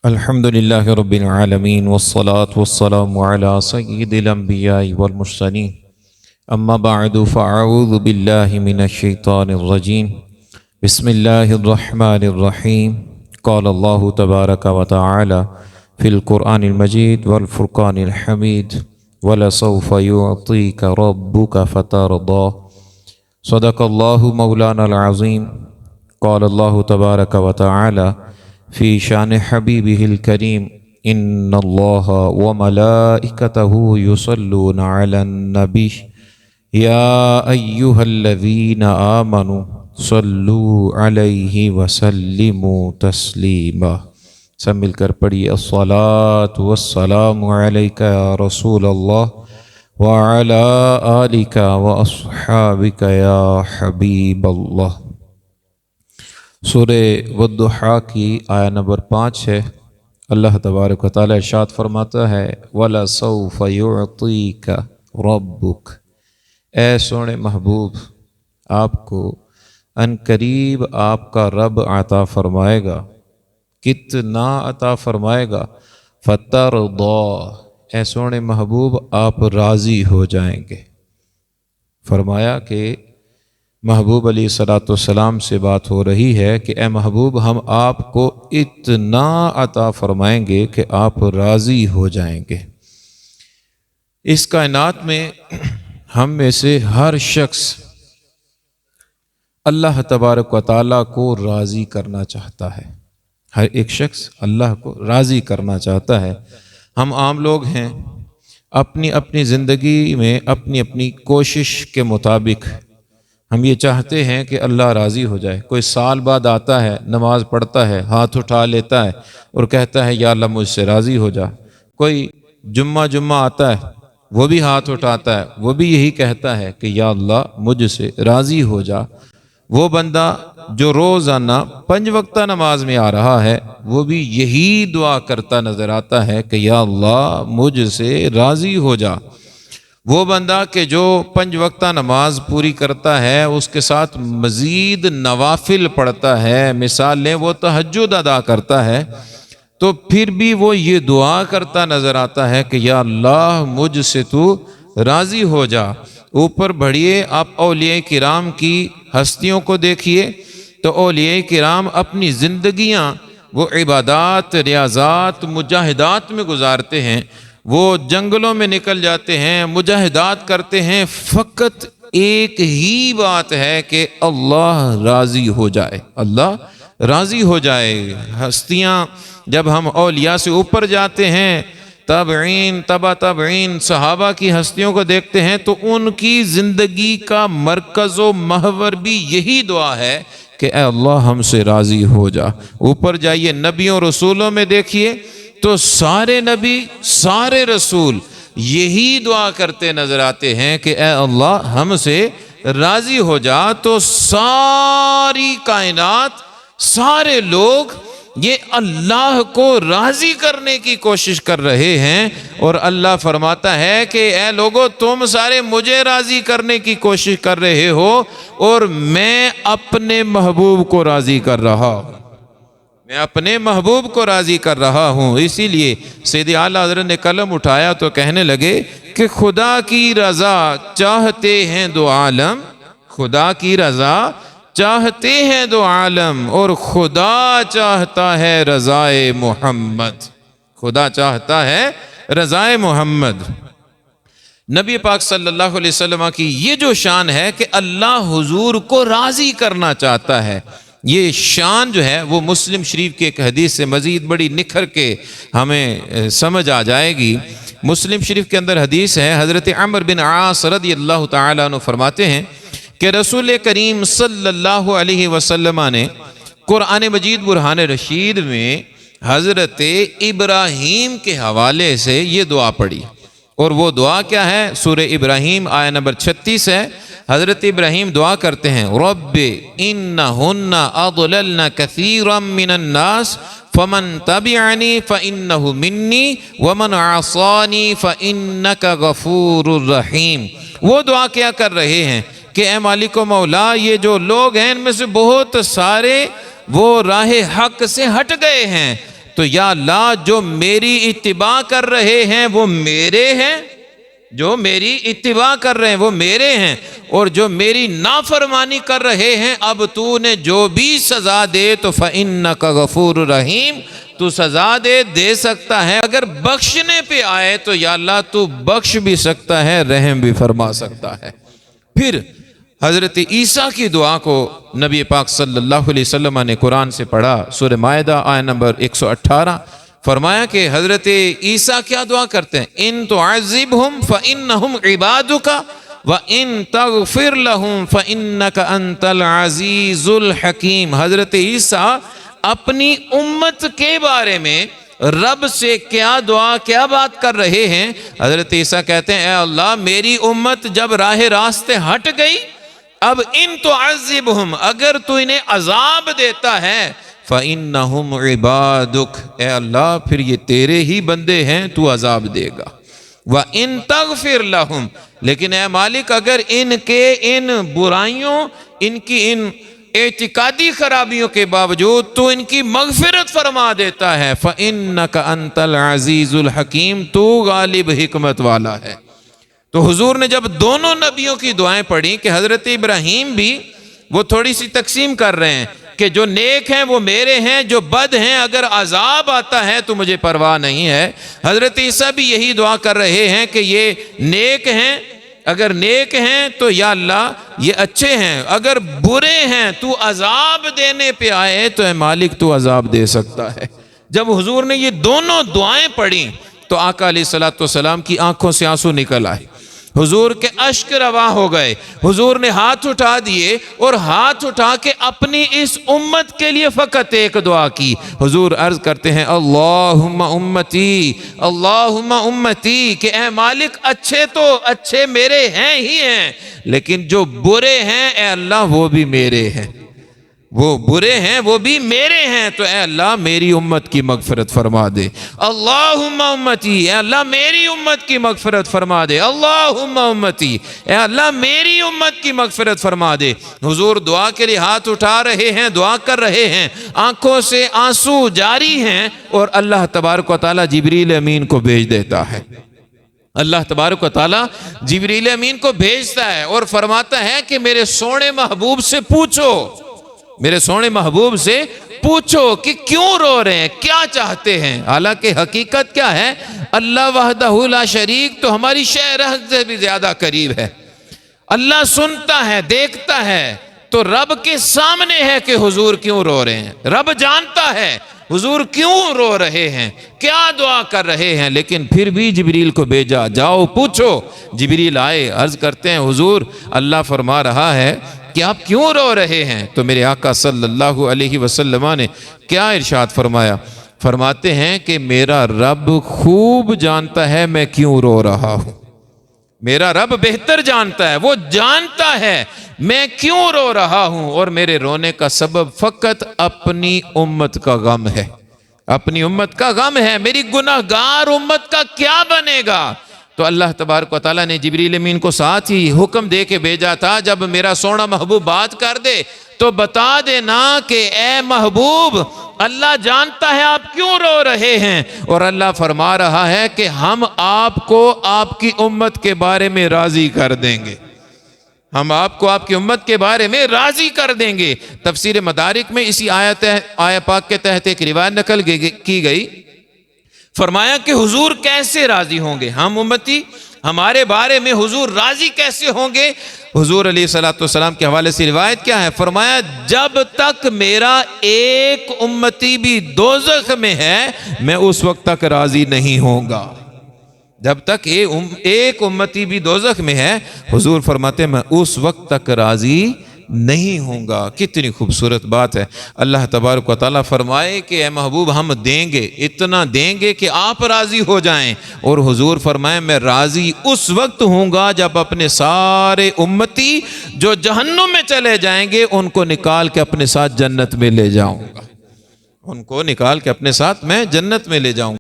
الحمد لله رب العالمين والصلاة والسلام على سيد الأنبياء والمرسلين أما بعد فأعوذ بالله من الشيطان الرجيم بسم الله الرحمن الرحيم قال الله تبارك وتعالى في القرآن المجيد والفرقان الحميد ولسوف يعطيك ربك فترضى صدق الله مولانا العظيم قال الله تبارك وتعالى في شان حبيبه الكريم إن الله وملائكته يصلون على النبي يا أيها الذين آمنوا صلوا عليه وسلموا تسليما سب مل کر پڑھی الصلاة والسلام عليك يا رسول الله وعلى آلك وأصحابك يا حبيب الله۔ سورہ والضحیٰ کی آیہ نمبر 5 ہے۔ اللہ تبارک و تعالی ارشاد فرماتا ہے وَلَسَوْفَ يُعْطِيكَ رَبُّكَ، اے سونے محبوب آپ کو ان قریب آپ کا رب عطا فرمائے گا۔ کتنا عطا فرمائے گا؟ فَتَرْضَى، اے سونے محبوب آپ راضی ہو جائیں گے۔ فرمایا کہ محبوب علیہ الصلوۃ والسلام سے بات ہو رہی ہے کہ اے محبوب ہم آپ کو اتنا عطا فرمائیں گے کہ آپ راضی ہو جائیں گے۔ اس کائنات میں ہم میں سے ہر شخص اللہ تبارک و تعالیٰ کو راضی کرنا چاہتا ہے۔ ہر ایک شخص اللہ کو راضی کرنا چاہتا ہے۔ ہم عام لوگ ہیں، اپنی اپنی زندگی میں اپنی اپنی کوشش کے مطابق ہم یہ چاہتے ہیں کہ اللہ راضی ہو جائے۔ کوئی سال بعد آتا ہے، نماز پڑھتا ہے، ہاتھ اٹھا لیتا ہے اور کہتا ہے یا اللہ مجھ سے راضی ہو جا۔ کوئی جمعہ آتا ہے، وہ بھی ہاتھ اٹھاتا ہے، وہ بھی یہی کہتا ہے کہ یا اللہ مجھ سے راضی ہو جا۔ وہ بندہ جو روزانہ 5 وقتہ نماز میں آ رہا ہے، وہ بھی یہی دعا کرتا نظر آتا ہے کہ یا اللہ مجھ سے راضی ہو جا۔ وہ بندہ کہ جو 5 وقتہ نماز پوری کرتا ہے، اس کے ساتھ مزید نوافل پڑھتا ہے، مثال لیں وہ تہجد ادا کرتا ہے، تو پھر بھی وہ یہ دعا کرتا نظر آتا ہے کہ یا اللہ مجھ سے تو راضی ہو جا۔ اوپر بڑھیے آپ اولیاء کرام کی ہستیوں کو دیکھیے تو اولیاء کرام اپنی زندگیاں وہ عبادات، ریاضات، مجاہدات میں گزارتے ہیں۔ وہ جنگلوں میں نکل جاتے ہیں، مجاہدات کرتے ہیں، فقط ایک ہی بات ہے کہ اللہ راضی ہو جائے، اللہ راضی ہو جائے۔ ہستیاں جب ہم اولیاء سے اوپر جاتے ہیں، تابعین، تبع تابعین، صحابہ کی ہستیوں کو دیکھتے ہیں تو ان کی زندگی کا مرکز و محور بھی یہی دعا ہے کہ اے اللہ ہم سے راضی ہو جا۔ اوپر جائیے نبیوں رسولوں میں دیکھیے تو سارے نبی، سارے رسول یہی دعا کرتے نظر آتے ہیں کہ اے اللہ ہم سے راضی ہو جا۔ تو ساری کائنات، سارے لوگ یہ اللہ کو راضی کرنے کی کوشش کر رہے ہیں، اور اللہ فرماتا ہے کہ اے لوگو تم سارے مجھے راضی کرنے کی کوشش کر رہے ہو اور میں اپنے محبوب کو راضی کر رہا ہوں، میں اپنے محبوب کو راضی کر رہا ہوں۔ اسی لیے سید اعلیٰ حضرت نے قلم اٹھایا تو کہنے لگے کہ خدا کی رضا چاہتے ہیں دو عالم، خدا کی رضا چاہتے ہیں دو عالم، اور خدا چاہتا ہے رضائے محمد، خدا چاہتا ہے رضائے محمد۔ نبی پاک صلی اللہ علیہ وسلم کی یہ جو شان ہے کہ اللہ حضور کو راضی کرنا چاہتا ہے، یہ شان جو ہے وہ مسلم شریف کی ایک حدیث سے مزید بڑی نکھر کے ہمیں سمجھ آ جائے گی۔ مسلم شریف کے اندر حدیث ہے، حضرت عمرو بن عاص رضی اللہ تعالیٰ عنہ فرماتے ہیں کہ رسول کریم صلی اللہ علیہ وسلم نے قرآن مجید برہان رشید میں حضرت ابراہیم کے حوالے سے یہ دعا پڑھی، اور وہ دعا کیا ہے؟ سورہ ابراہیم آیہ نمبر 36 ہے۔ حضرت ابراہیم دعا کرتے ہیں رب انہن اضللن کثیرا من الناس فمن تبعنی فإنہ منی ومن عصانی فإنک غفور الرحیم۔ وہ دعا کیا کر رہے ہیں کہ اے مالک و مولا، یہ جو لوگ ہیں ان میں سے بہت سارے وہ راہ حق سے ہٹ گئے ہیں، تو یا اللہ جو میری اتباع کر رہے ہیں وہ میرے ہیں، جو میری اتباع کر رہے ہیں وہ میرے ہیں، اور جو میری نافرمانی کر رہے ہیں اب تو نے جو بھی سزا دے تو فَإِنَّكَ غَفُورٌ رحیم، تو سزا دے سکتا ہے، اگر بخشنے پہ آئے تو یا اللہ تو بخش بھی سکتا ہے، رحم بھی فرما سکتا ہے۔ پھر حضرت عیسیٰ کی دعا کو نبی پاک صلی اللہ علیہ وسلم نے قرآن سے پڑھا، سورہ مائدہ آیت نمبر 118، فرمایا کہ حضرت عیسیٰ کیا دعا کرتے ہیں؟ ان تعذبہم فإنہم عبادک وَإِن تَغْفِرْ لَهُمْ فَإِنَّكَ أَنْتَ الْعَزِيزُ الْحَكِيمُ۔ حضرت عیسیٰ اپنی امت کے بارے میں رب سے کیا دعا کیا بات کر رہے ہیں؟ حضرت عیسیٰ کہتے ہیں اے اللہ میری امت جب راہ راستے ہٹ گئی، اب ان تعذبہم، اگر تو انہیں عذاب دیتا ہے، فَإِنَّهُمْ عِبَادُكَ، اے اللہ پھر یہ تیرے ہی بندے ہیں، تو عذاب دے گا۔ وَإِن تَغْفِرْ لَهُمْ، لیکن اے مالک اگر ان کے ان برائیوں، ان کی ان اعتقادی خرابیوں کے باوجود تو ان کی مغفرت فرما دیتا ہے، فَإِنَّكَ أَنْتَ الْعَزِيزُ الْحَكِيمُ، تو غالب حکمت والا ہے۔ تو حضور نے جب دونوں نبیوں کی دعائیں پڑھی کہ حضرت ابراہیم بھی وہ تھوڑی سی تقسیم کر رہے ہیں کہ جو نیک ہیں وہ میرے ہیں، جو بد ہیں اگر عذاب آتا ہے تو مجھے پرواہ نہیں ہے، حضرت عیسیٰ بھی یہی دعا کر رہے ہیں کہ یہ نیک ہیں، اگر نیک ہیں تو یا اللہ یہ اچھے ہیں، اگر برے ہیں تو عذاب دینے پہ آئے تو اے مالک تو عذاب دے سکتا ہے۔ جب حضور نے یہ دونوں دعائیں پڑھیں تو آقا علیہ السلام کی آنکھوں سے آنسو نکل آئے، حضور کے اشک رواں ہو گئے، حضور نے ہاتھ اٹھا دیے اور ہاتھ اٹھا کے اپنی اس امت کے لیے فقط ایک دعا کی۔ حضور عرض کرتے ہیں اللہم امتی، اللہم امتی، کہ اے مالک اچھے تو اچھے میرے ہیں ہی ہیں، لیکن جو برے ہیں اے اللہ وہ بھی میرے ہیں، وہ برے ہیں وہ بھی میرے ہیں، تو اے اللہ میری امت کی مغفرت فرما دے۔ اللہم امتی، اے اللہ میری امت کی مغفرت فرما دے۔ اللہم امتی، اے اللہ میری امت کی مغفرت فرما دے۔ حضور دعا کے لیے ہاتھ اٹھا رہے ہیں، دعا کر رہے ہیں، آنکھوں سے آنسو جاری ہیں، اور اللہ تبارک و تعالیٰ جبریل امین کو بھیج دیتا ہے۔ اللہ تبارک و تعالیٰ جبریل امین کو بھیجتا ہے اور فرماتا ہے کہ میرے سونے محبوب سے پوچھو، میرے سونے محبوب سے پوچھو کہ کیوں رو رہے ہیں، کیا چاہتے ہیں۔ حالانکہ حقیقت کیا ہے، اللہ وحدہ لا شریک تو ہماری شرح سے بھی زیادہ قریب ہے۔ اللہ سنتا ہے، دیکھتا ہے، تو رب کے سامنے ہے کہ حضور کیوں رو رہے ہیں، رب جانتا ہے حضور کیوں رو رہے ہیں، کیا دعا کر رہے ہیں، لیکن پھر بھی جبریل کو بھیجا، جاؤ پوچھو۔ جبریل آئے، عرض کرتے ہیں حضور اللہ فرما رہا ہے کہ آپ کیوں رو رہے ہیں؟ تو میرے آقا صلی اللہ علیہ وسلم نے کیا ارشاد فرمایا؟ فرماتے ہیں کہ میرا رب خوب جانتا ہے میں کیوں رو رہا ہوں، میرا رب بہتر جانتا ہے، وہ جانتا ہے میں کیوں رو رہا ہوں، اور میرے رونے کا سبب فقط اپنی امت کا غم ہے، اپنی امت کا غم ہے، میری گناہ گار امت کا کیا بنے گا۔ تو اللہ تبارک و تعالیٰ نے جبریل امین کو ساتھ ہی حکم دے کے بھیجا تھا، جب میرا سونا محبوب بات کر دے تو بتا دینا کہ اے محبوب اللہ جانتا ہے آپ کیوں رو رہے ہیں، اور اللہ فرما رہا ہے کہ ہم آپ کو آپ کی امت کے بارے میں راضی کر دیں گے، ہم آپ کو آپ کی امت کے بارے میں راضی کر دیں گے۔ تفسیر مدارک میں اسی آیت پاک کے تحت ایک روایت نقل کی گئی، فرمایا کہ حضور کیسے راضی ہوں گے، ہم امتی ہمارے بارے میں حضور راضی کیسے ہوں گے؟ حضور علیہ السلام کے حوالے سے روایت کیا ہے؟ فرمایا جب تک میرا ایک امتی بھی دوزخ میں ہے میں اس وقت تک راضی نہیں ہوں گا، جب تک ایک امتی بھی دوزخ میں ہے حضور فرماتے ہیں میں اس وقت تک راضی نہیں ہوں گا۔ کتنی خوبصورت بات ہے۔ اللہ تبارک و تعالیٰ فرمائے کہ اے محبوب ہم دیں گے، اتنا دیں گے کہ آپ راضی ہو جائیں، اور حضور فرمائے میں راضی اس وقت ہوں گا جب اپنے سارے امتی جو جہنم میں چلے جائیں گے ان کو نکال کے اپنے ساتھ جنت میں لے جاؤں گا، ان کو نکال کے اپنے ساتھ میں جنت میں لے جاؤں گا۔